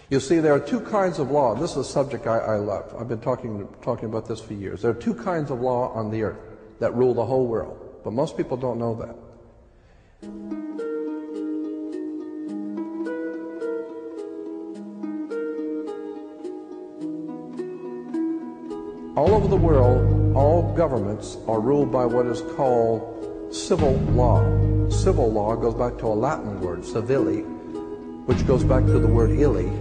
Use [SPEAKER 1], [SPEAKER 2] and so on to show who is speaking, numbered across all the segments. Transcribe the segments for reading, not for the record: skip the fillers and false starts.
[SPEAKER 1] You see, there are two kinds of law. This is a subject I love. I've been talking about this for years. There are two kinds of law on the earth that rule the whole world, but most people don't know that. All over the world, all governments are ruled by what is called civil law. Civil law goes back to a Latin word, civili, which goes back to the word illy.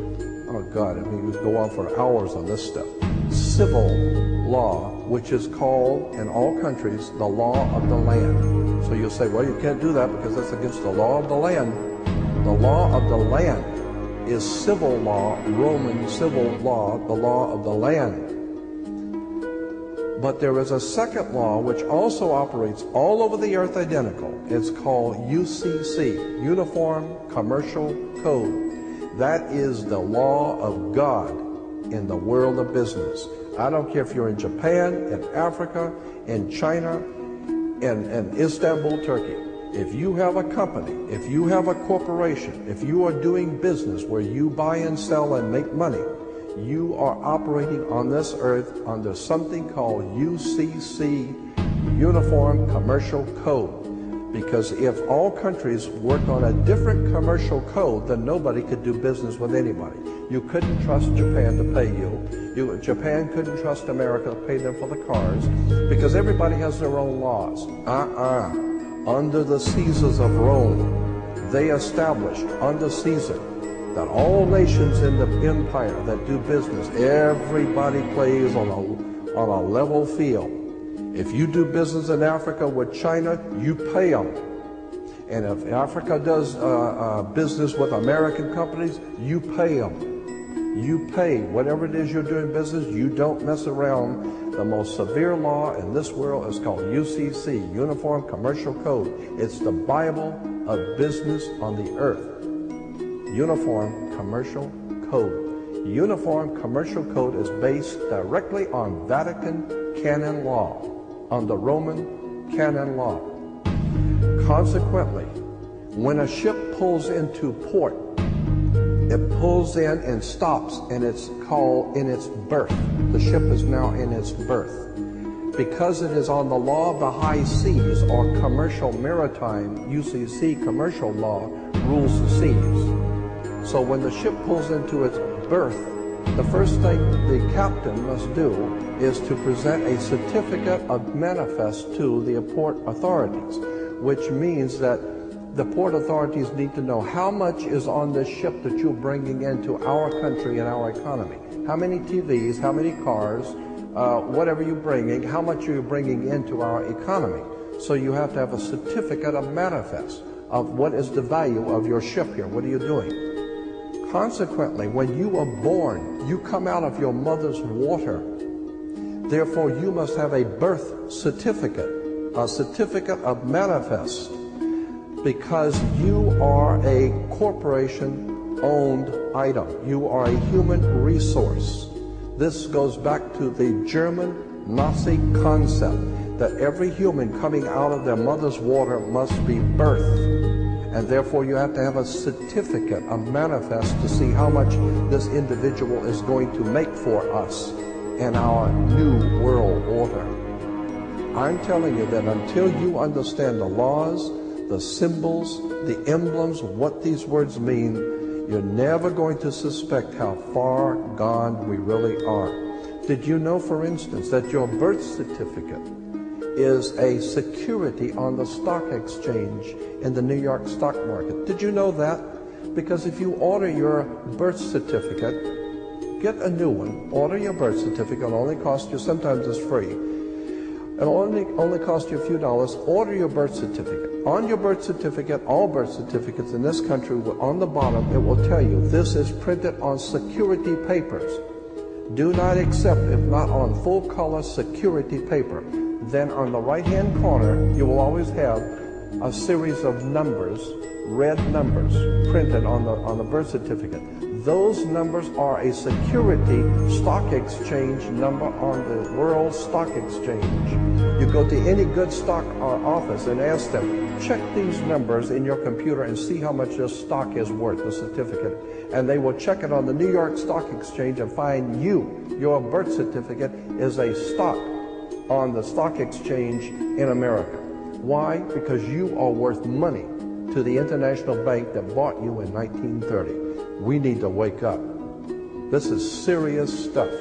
[SPEAKER 1] Oh God, I mean, we could go on for hours on this stuff. Civil law, which is called in all countries the law of the land. So you'll say, well, you can't do that because that's against the law of the land. The law of the land is civil law, Roman civil law, the law of the land. But there is a second law which also operates all over the earth identical. It's called UCC, Uniform Commercial Code. That is the law of God in the world of business. I don't care if you're in Japan, in Africa, in China, in Istanbul, Turkey. If you have a company, if you have a corporation, if you are doing business where you buy and sell and make money, you are operating on this earth under something called UCC, Uniform Commercial Code. Because if all countries worked on a different commercial code, then nobody could do business with anybody. You couldn't trust Japan to pay you. Japan couldn't trust America to pay them for the cars, because everybody has their own laws. Under the Caesars of Rome, they established under Caesar that all nations in the empire that do business, everybody plays on a level field. If you do business in Africa with China, you pay them. And if Africa does business with American companies, you pay them. You pay. Whatever it is you're doing business, you don't mess around. The most severe law in this world is called UCC, Uniform Commercial Code. It's the Bible of business on the earth. Uniform Commercial Code. Uniform Commercial Code is based directly on Vatican canon law, on the Roman canon law. Consequently, when a ship pulls into port, it pulls in and stops, and it's called in its berth. The ship is now in its berth. Because it is on the law of the high seas, or commercial maritime, UCC commercial law rules the seas. So when the ship pulls into its berth, the first thing the captain must do is to present a certificate of manifest to the port authorities, which means that the port authorities need to know how much is on this ship that you're bringing into our country and our economy. How many TVs, how many cars, whatever you're bringing, how much are you bringing into our economy. So you have to have a certificate of manifest of what is the value of your ship here. What are you doing? Consequently, when you are born, you come out of your mother's water. Therefore, you must have a birth certificate, a certificate of manifest, because you are a corporation-owned item. You are a human resource. This goes back to the German Nazi concept that every human coming out of their mother's water must be birthed. And therefore you have to have a certificate, a manifest, to see how much this individual is going to make for us in our new world order. I'm telling you that until you understand the laws, the symbols, the emblems, what these words mean, you're never going to suspect how far gone we really are. Did you know, for instance, that your birth certificate is a security on the stock exchange in the New York stock market? Did you know that? Because if you order your birth certificate, get a new one, order your birth certificate, it'll only cost you, sometimes it's free, it'll only cost you a few dollars. Order your birth certificate. On your birth certificate, all birth certificates in this country, on the bottom, it will tell you this is printed on security papers. Do not accept if not on full color security paper. Then on the right-hand corner, you will always have a series of numbers, red numbers, printed on the birth certificate. Those numbers are a security stock exchange number on the World Stock Exchange. You go to any good stock office and ask them, check these numbers in your computer and see how much this stock is worth, the certificate. And they will check it on the New York Stock Exchange and find your birth certificate is a stock on the stock exchange in America. Why? Because you are worth money to the international bank that bought you in 1930. We need to wake up. This is serious stuff.